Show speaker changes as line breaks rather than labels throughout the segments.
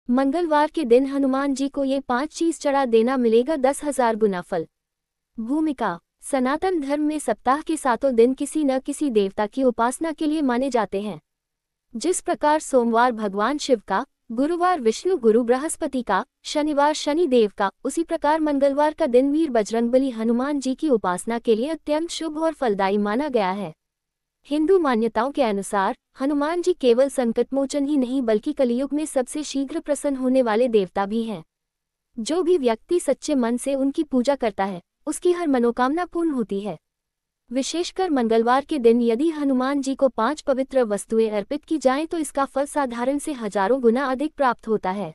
मंगलवार के दिन हनुमान जी को ये 5 चीज चढ़ा देना, मिलेगा 10,000 गुना फल। भूमिका। सनातन धर्म में सप्ताह के 7 दिन किसी न किसी देवता की उपासना के लिए माने जाते हैं। जिस प्रकार सोमवार भगवान शिव का, गुरुवार विष्णु गुरु बृहस्पति का, शनिवार शनि देव का, उसी प्रकार मंगलवार का दिन वीर बजरंगबली हनुमान जी की उपासना के लिए अत्यंत शुभ और फलदायी माना गया है। हिंदू मान्यताओं के अनुसार हनुमान जी केवल संकटमोचन ही नहीं बल्कि कलियुग में सबसे शीघ्र प्रसन्न होने वाले देवता भी हैं। जो भी व्यक्ति सच्चे मन से उनकी पूजा करता है, उसकी हर मनोकामना पूर्ण होती है। विशेषकर मंगलवार के दिन यदि हनुमान जी को 5 पवित्र वस्तुएं अर्पित की जाएं तो इसका फल साधारण से हजारों गुना अधिक प्राप्त होता है।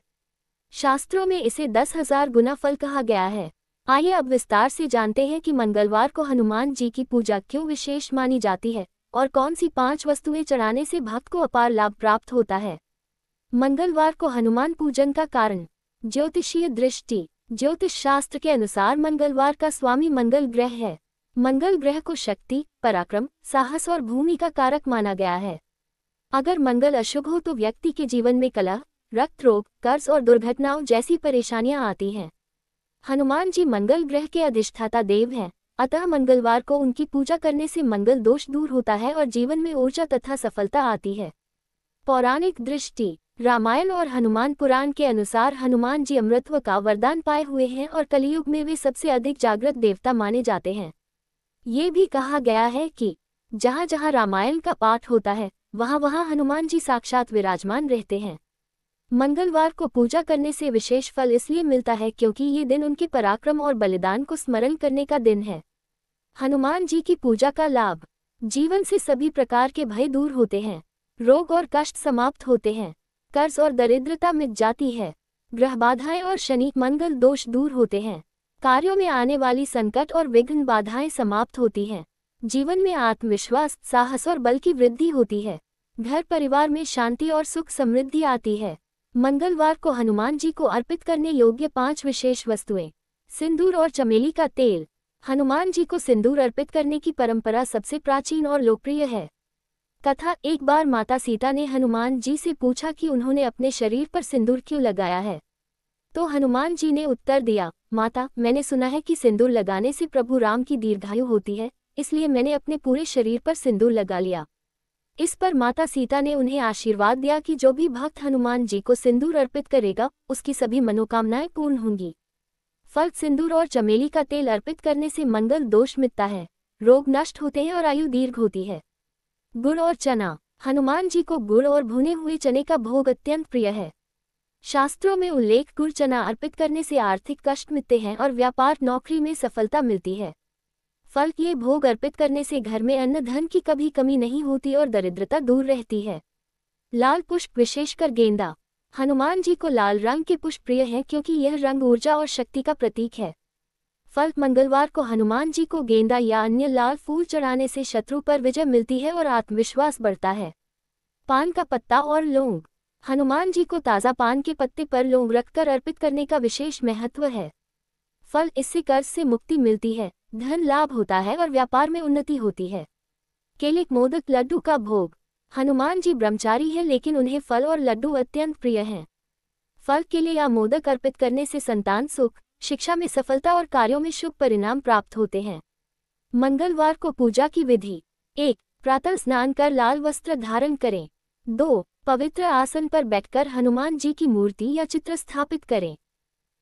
शास्त्रों में इसे 10,000 गुना फल कहा गया है। आइए अब विस्तार से जानते हैं कि मंगलवार को हनुमान जी की पूजा क्यों विशेष मानी जाती है और कौन सी 5 वस्तुएं चढ़ाने से भक्त को अपार लाभ प्राप्त होता है। मंगलवार को हनुमान पूजन का कारण। ज्योतिषीय दृष्टि। ज्योतिष शास्त्र के अनुसार मंगलवार का स्वामी मंगल ग्रह है। मंगल ग्रह को शक्ति, पराक्रम, साहस और भूमि का कारक माना गया है। अगर मंगल अशुभ हो तो व्यक्ति के जीवन में कलह, रक्त रोग, कर्ज और दुर्घटनाओं जैसी परेशानियां आती हैं। हनुमान जी मंगल ग्रह के अधिष्ठाता देव हैं, अतः मंगलवार को उनकी पूजा करने से मंगल दोष दूर होता है और जीवन में ऊर्जा तथा सफलता आती है। पौराणिक दृष्टि। रामायण और हनुमान पुराण के अनुसार हनुमान जी अमृतत्व का वरदान पाए हुए हैं और कलियुग में वे सबसे अधिक जागृत देवता माने जाते हैं। ये भी कहा गया है कि जहाँ जहाँ रामायण का पाठ होता है वहाँ वहाँ हनुमान जी साक्षात विराजमान रहते हैं। मंगलवार को पूजा करने से विशेष फल इसलिए मिलता है क्योंकि ये दिन उनके पराक्रम और बलिदान को स्मरण करने का दिन है। हनुमान जी की पूजा का लाभ। जीवन से सभी प्रकार के भय दूर होते हैं, रोग और कष्ट समाप्त होते हैं, कर्ज और दरिद्रता मिट जाती है, ग्रह बाधाएं और शनि मंगल दोष दूर होते हैं, कार्यों में आने वाली संकट और विघ्न बाधाएं समाप्त होती हैं, जीवन में आत्मविश्वास, साहस और बल की वृद्धि होती है, घर परिवार में शांति और सुख समृद्धि आती है। मंगलवार को हनुमान जी को अर्पित करने योग्य 5 विशेष वस्तुएं। सिंदूर और चमेली का तेल। हनुमान जी को सिंदूर अर्पित करने की परंपरा सबसे प्राचीन और लोकप्रिय है। कथा। एक बार माता सीता ने हनुमान जी से पूछा कि उन्होंने अपने शरीर पर सिंदूर क्यों लगाया है। तो हनुमान जी ने उत्तर दिया, माता, मैंने सुना है कि सिंदूर लगाने से प्रभु राम की दीर्घायु होती है, इसलिए मैंने अपने पूरे शरीर पर सिंदूर लगा लिया। इस पर माता सीता ने उन्हें आशीर्वाद दिया कि जो भी भक्त हनुमान जी को सिंदूर अर्पित करेगा उसकी सभी मनोकामनाएं पूर्ण होंगी। फल। सिंदूर और चमेली का तेल अर्पित करने से मंगल दोष मिटता है, रोग नष्ट होते हैं और आयु दीर्घ होती है। गुड़ और चना। हनुमान जी को गुड़ और भुने हुए चने का भोग अत्यंत प्रिय है। शास्त्रों में उल्लेख गुड़ चना अर्पित करने से आर्थिक कष्ट मिटते हैं और व्यापार नौकरी में सफलता मिलती है। फल। ये भोग अर्पित करने से घर में अन्न धन की कभी कमी नहीं होती और दरिद्रता दूर रहती है। लाल पुष्प, विशेषकर गेंदा। हनुमान जी को लाल रंग के पुष्प प्रिय हैं क्योंकि यह रंग ऊर्जा और शक्ति का प्रतीक है। फल। मंगलवार को हनुमान जी को गेंदा या अन्य लाल फूल चढ़ाने से शत्रु पर विजय मिलती है और आत्मविश्वास बढ़ता है। पान का पत्ता और लौंग। हनुमान जी को ताज़ा पान के पत्ते पर लौंग रखकर अर्पित करने का विशेष महत्व है। फल। इससे कर्ज से मुक्ति मिलती है, धन लाभ होता है और व्यापार में उन्नति होती है। केले, मोदक, लड्डू का भोग। हनुमान जी ब्रह्मचारी हैं लेकिन उन्हें फल और लड्डू अत्यंत प्रिय हैं। फल, केले या मोदक अर्पित करने से संतान सुख, शिक्षा में सफलता और कार्यों में शुभ परिणाम प्राप्त होते हैं। मंगलवार को पूजा की विधि। 1. प्रातः स्नान कर लाल वस्त्र धारण करें। 2. पवित्र आसन पर बैठकर हनुमान जी की मूर्ति या चित्र स्थापित करें।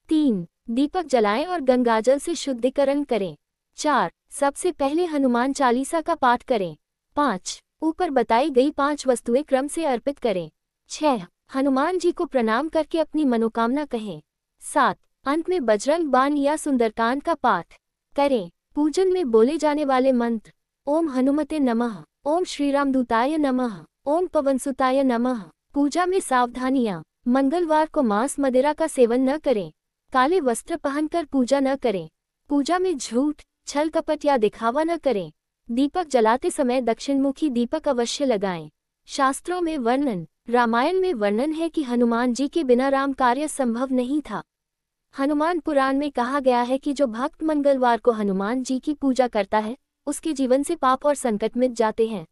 3. दीपक जलाएं और गंगाजल से शुद्धिकरण करें। 4. सबसे पहले हनुमान चालीसा का पाठ करें। 5. ऊपर बताई गई 5 वस्तुएं क्रम से अर्पित करें। 6. हनुमान जी को प्रणाम करके अपनी मनोकामना कहें। 7. अंत में बजरंग बाण या सुंदरकांड का पाठ करें। पूजन में बोले जाने वाले मंत्र। ओम हनुमते नमः, ओम श्रीरामदूताय नमः, ओम पवनसुताय नमः। पूजा में सावधानियां। मंगलवार को मांस मदिरा का सेवन न करें। काले वस्त्र पहनकर पूजा न करें। पूजा में झूठ, छल कपट या दिखावा न करें। दीपक जलाते समय दक्षिणमुखी दीपक अवश्य लगाएं। शास्त्रों में वर्णन। रामायण में वर्णन है कि हनुमान जी के बिना राम कार्य संभव नहीं था। हनुमान पुराण में कहा गया है कि जो भक्त मंगलवार को हनुमान जी की पूजा करता है उसके जीवन से पाप और संकट मिट जाते हैं।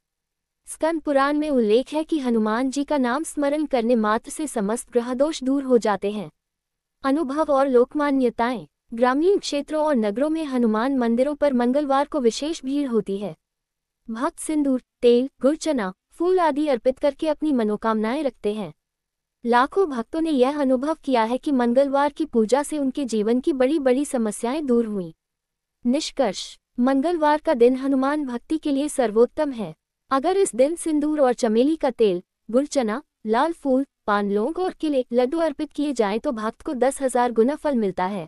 स्कंद पुराण में उल्लेख है कि हनुमान जी का नाम स्मरण करने मात्र से समस्त ग्रह दोष दूर हो जाते हैं। अनुभव और लोकमान्यताएं। ग्रामीण क्षेत्रों और नगरों में हनुमान मंदिरों पर मंगलवार को विशेष भीड़ होती है। भक्त सिंदूर, तेल, गुड़, चना, फूल आदि अर्पित करके अपनी मनोकामनाएं रखते हैं। लाखों भक्तों ने यह अनुभव किया है कि मंगलवार की पूजा से उनके जीवन की बड़ी बड़ी समस्याएं दूर हुईं। निष्कर्ष, मंगलवार का दिन हनुमान भक्ति के लिए सर्वोत्तम है। अगर इस दिन सिंदूर और चमेली का तेल, गुड़, चना, लाल फूल, पान, लौंग और केले, लड्डू अर्पित किए जाएं तो भक्त को 10,000 गुना फल मिलता है।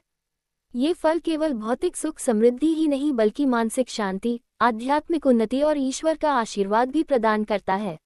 ये फल केवल भौतिक सुख समृद्धि ही नहीं बल्कि मानसिक शांति, आध्यात्मिक उन्नति और ईश्वर का आशीर्वाद भी प्रदान करता है।